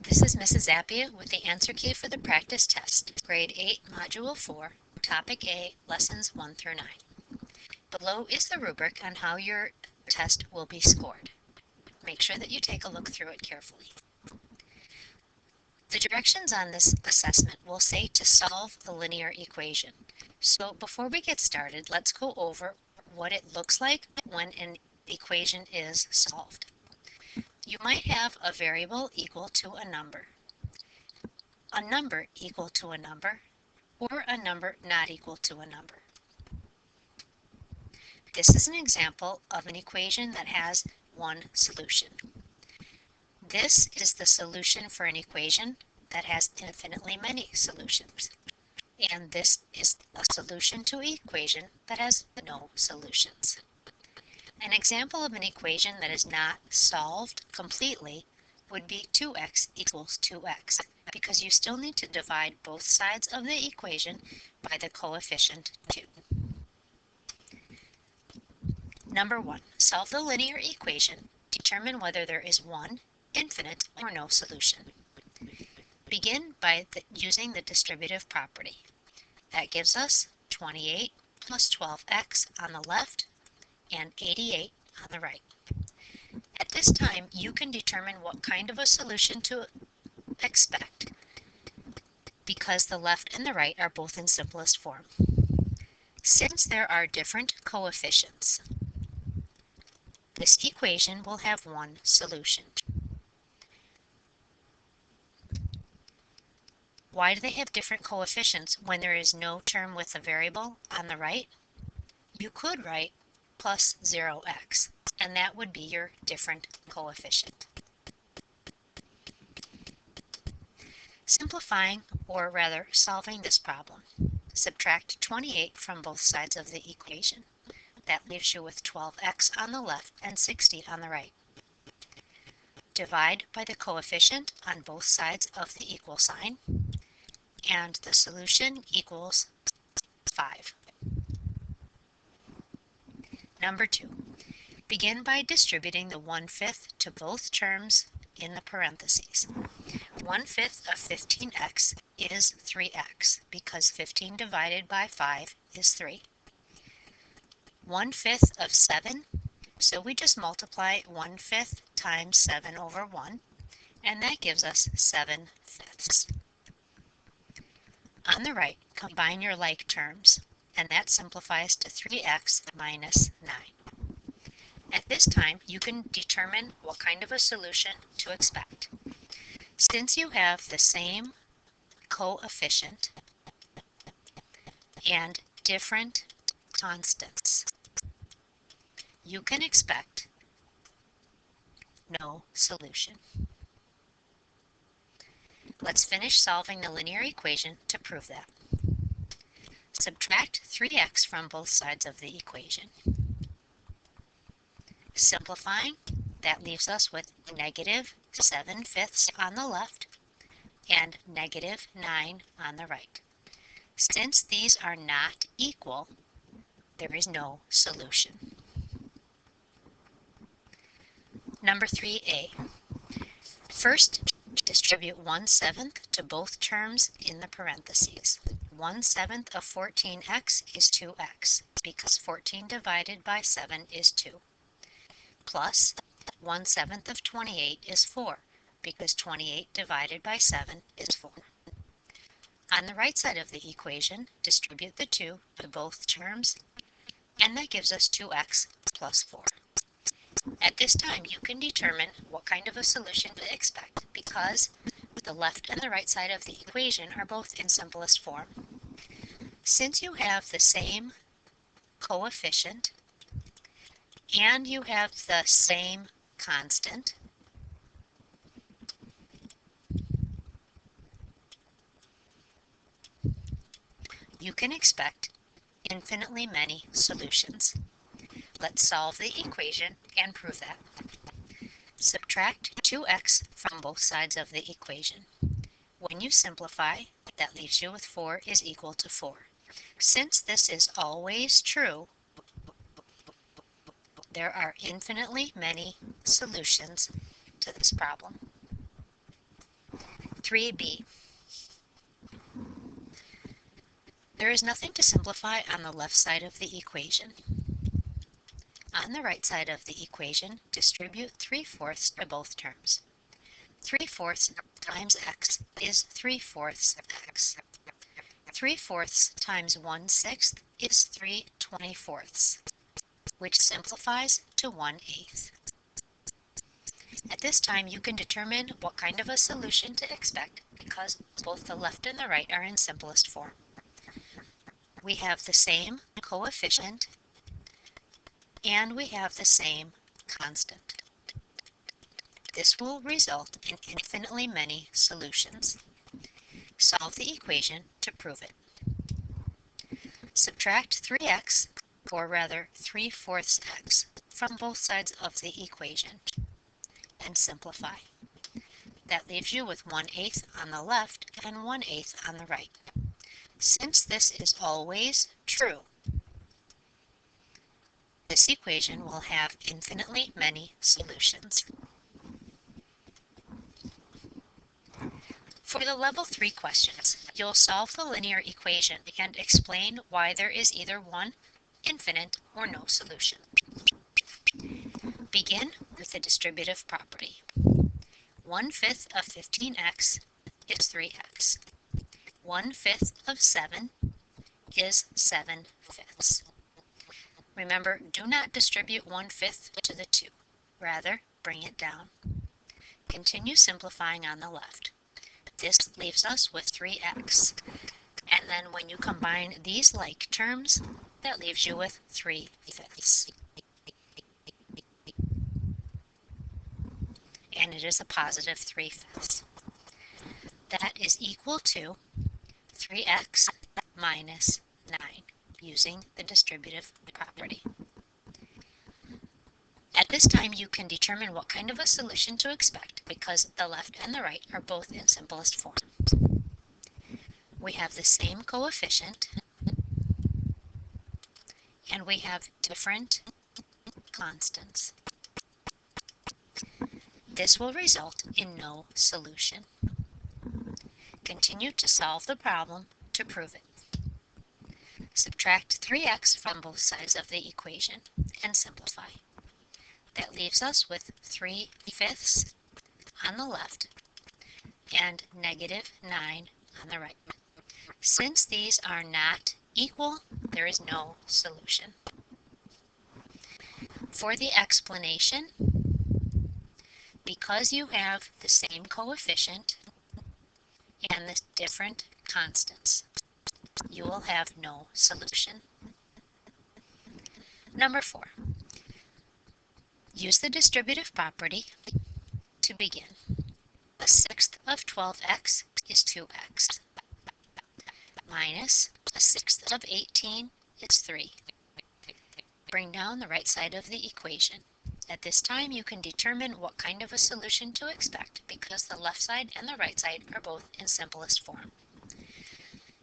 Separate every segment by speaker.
Speaker 1: This is Mrs. Zappia with the answer key for the practice test, Grade 8, Module 4, Topic A, Lessons 1 through 9. Below is the rubric on how your test will be scored. Make sure that you take a look through it carefully. The directions on this assessment will say to solve the linear equation. So before we get started, let's go over what it looks like when an equation is solved. You might have a variable equal to a number equal to a number, or a number not equal to a number. This is an example of an equation that has one solution. This is the solution for an equation that has infinitely many solutions. And this is a solution to an equation that has no solutions. An example of an equation that is not solved completely would be 2x equals 2x, because you still need to divide both sides of the equation by the coefficient 2. Number 1, solve the linear equation. Determine whether there is one, infinite, or no solution. Begin by using the distributive property. That gives us 28 plus 12x on the left and 88 on the right. At this time, you can determine what kind of a solution to expect, because the left and the right are both in simplest form. Since there are different coefficients, this equation will have one solution. Why do they have different coefficients when there is no term with a variable on the right? You could write plus 0x, and that would be your different coefficient. Simplifying, or rather solving this problem, subtract 28 from both sides of the equation. That leaves you with 12x on the left and 60 on the right. Divide by the coefficient on both sides of the equal sign, and the solution equals 5. Number 2, begin by distributing the 1/5 to both terms in the parentheses. 1/5 of 15x is 3x, because 15 divided by 5 is 3. 1/5 of 7, so we just multiply 1/5 times 7 over 1, and that gives us 7/5. On the right, combine your like terms, and that simplifies to 3x minus 9. At this time, you can determine what kind of a solution to expect. Since you have the same coefficient and different constants, you can expect no solution. Let's finish solving the linear equation to prove that. Subtract 3x from both sides of the equation. Simplifying, that leaves us with negative 7/5 on the left and negative 9 on the right. Since these are not equal, there is no solution. Number 3a. First, distribute 1/7 to both terms in the parentheses. 1/7 of 14x is 2x, because 14 divided by 7 is 2. Plus 1/7 of 28 is 4, because 28 divided by 7 is 4. On the right side of the equation, distribute the 2 to both terms, and that gives us 2x plus 4. At this time, you can determine what kind of a solution to expect, because the left and the right side of the equation are both in simplest form. Since you have the same coefficient and you have the same constant, you can expect infinitely many solutions. Let's solve the equation and prove that. Subtract 2x from both sides of the equation. When you simplify, that leaves you with 4 is equal to 4. Since this is always true, there are infinitely many solutions to this problem. 3b. There is nothing to simplify on the left side of the equation. On the right side of the equation, distribute 3/4 to both terms. 3/4 times x is 3/4 x. 3/4 times 1/6 is 3/24, which simplifies to 1/8. At this time, you can determine what kind of a solution to expect because both the left and the right are in simplest form. We have the same coefficient and we have the same constant. This will result in infinitely many solutions. Solve the equation to prove it. Subtract 3x, or rather 3/4 x, from both sides of the equation and simplify. That leaves you with 1/8 on the left and 1/8 on the right. Since this is always true, this equation will have infinitely many solutions. For the level 3 questions, you'll solve the linear equation and explain why there is either one infinite or no solution. Begin with the distributive property. 1/5 of 15x is 3x. 1/5 of 7 is 7/5. Remember, do not distribute 1/5 to the 2. Rather, bring it down. Continue simplifying on the left. This leaves us with 3x. And then when you combine these like terms, that leaves you with 3/5. And it is a positive 3/5. That is equal to 3x minus 9, using the distributive property. At this time, you can determine what kind of a solution to expect because the left and the right are both in simplest form. We have the same coefficient and we have different constants. This will result in no solution. Continue to solve the problem to prove it. Subtract 3x from both sides of the equation and simplify. That leaves us with 3/5 on the left and negative 9 on the right. Since these are not equal, there is no solution. For the explanation, because you have the same coefficient and the different constants, you will have no solution. Number 4. Use the distributive property to begin. 1/6 of 12x is 2x. Minus 1/6 of 18 is 3. Bring down the right side of the equation. At this time, you can determine what kind of a solution to expect because the left side and the right side are both in simplest form.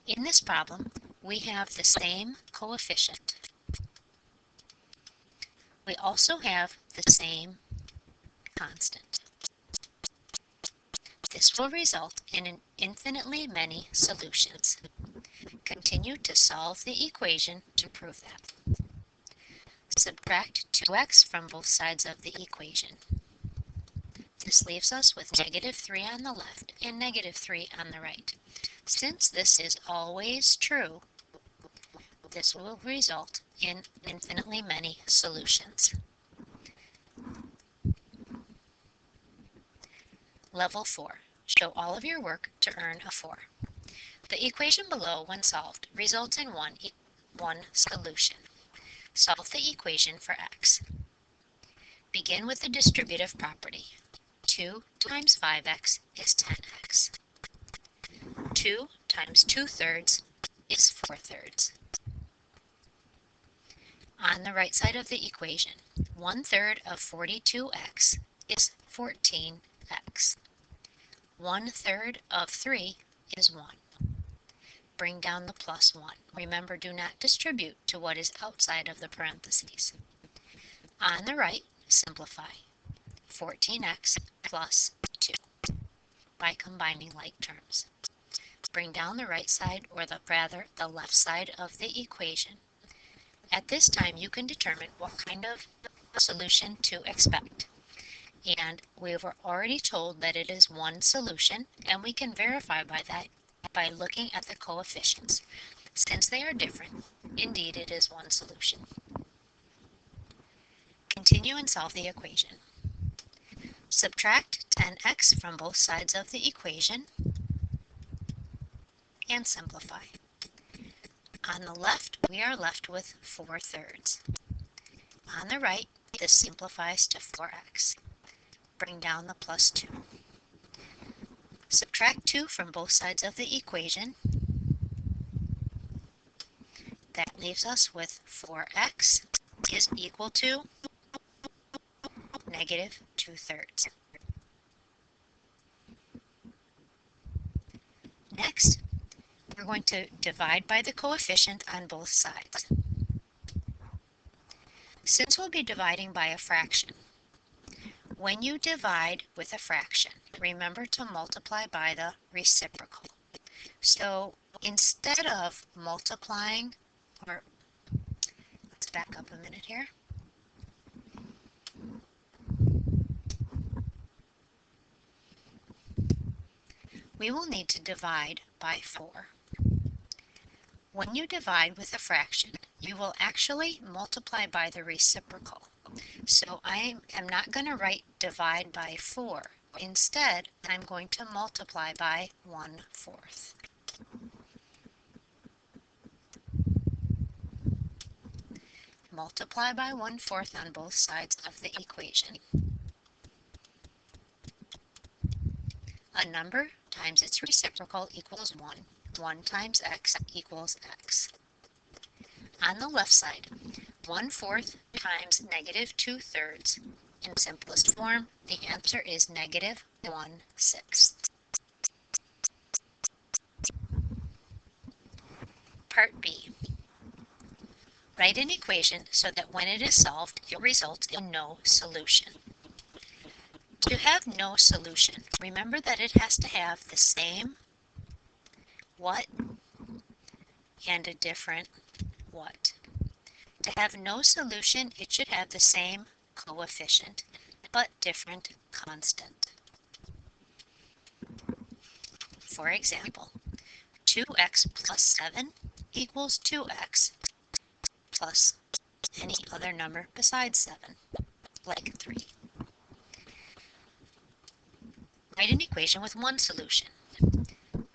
Speaker 1: In this problem, we have the same coefficient. We also have the same constant. This will result in infinitely many solutions. Continue to solve the equation to prove that. Subtract 2x from both sides of the equation. This leaves us with negative 3 on the left and negative 3 on the right. Since this is always true, this will result in infinitely many solutions. Level 4. Show all of your work to earn a 4. The equation below, when solved, results in one solution. Solve the equation for x. Begin with the distributive property. 2 times 5x is 10x. 2 times 2/3 is 4/3. On the right side of the equation, 1/3 of 42x is 14x. 1/3 of 3 is 1. Bring down the plus 1. Remember, do not distribute to what is outside of the parentheses. On the right, simplify. 14x plus 2. by combining like terms. Bring down the right side, or the left side of the equation. At this time, you can determine what kind of solution to expect. And we were already told that it is one solution, and we can verify by that by looking at the coefficients. Since they are different, indeed it is one solution. Continue and solve the equation. Subtract 10x from both sides of the equation and simplify. On the left, we are left with 4/3. On the right, this simplifies to 4x. Bring down the plus 2. Subtract 2 from both sides of the equation. That leaves us with 4x is equal to negative 2/3. Next, we're going to divide by the coefficient on both sides. Since we'll be dividing by a fraction, when you divide with a fraction, remember to multiply by the reciprocal. So instead of multiplying, or let's back up a minute here. We will need to divide by 4. When you divide with a fraction, you will actually multiply by the reciprocal. So I am not going to write divide by 4. Instead, I'm going to multiply by 1/4. Multiply by 1/4 on both sides of the equation. A number times its reciprocal equals 1. 1 times x equals x. On the left side, 1/4 times negative 2/3. In simplest form, the answer is negative 1/6. Part B. Write an equation so that when it is solved, it results in no solution. To have no solution, remember that it has to have the same what and a different what. To have no solution, it should have the same coefficient, but different constant. For example, 2x plus 7 equals 2x plus any other number besides 7, like 3. Write an equation with one solution.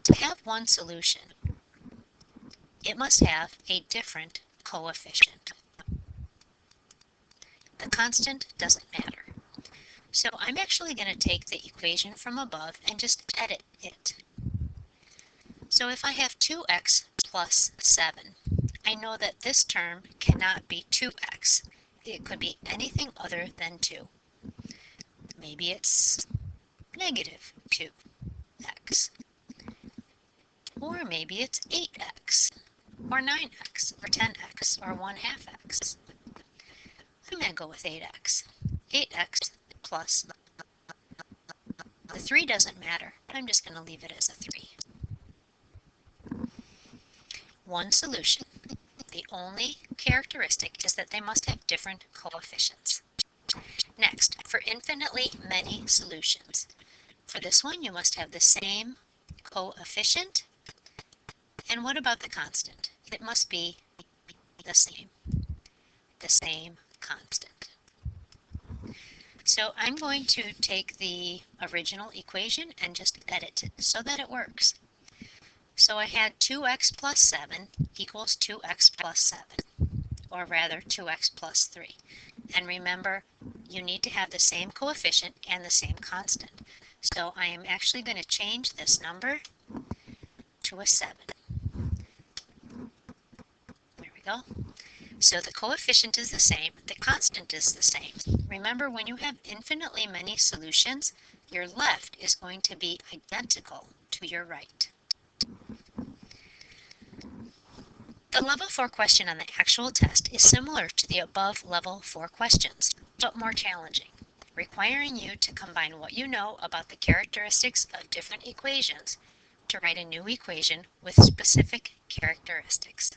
Speaker 1: To have one solution, it must have a different coefficient. The constant doesn't matter. So I'm actually going to take the equation from above and just edit it. So if I have 2x plus 7, I know that this term cannot be 2x. It could be anything other than 2. Maybe it's negative 2x. Or maybe it's 8x, or 9x, or 10x, or 1/2x. I'm going to go with 8x. 8x plus the 3 doesn't matter. I'm just going to leave it as a 3. One solution. The only characteristic is that they must have different coefficients. Next, for infinitely many solutions. For this one, you must have the same coefficient. And what about the constant? It must be the same constant. So I'm going to take the original equation and just edit it so that it works. So I had 2x plus 7 equals 2x plus 7, or rather 2x plus 3. And remember, you need to have the same coefficient and the same constant. So I am actually going to change this number to a 7. There we go. So the coefficient is the same, the constant is the same. Remember, when you have infinitely many solutions, your left is going to be identical to your right. The level 4 question on the actual test is similar to the above level 4 questions, but more challenging. requiring you to combine what you know about the characteristics of different equations to write a new equation with specific characteristics.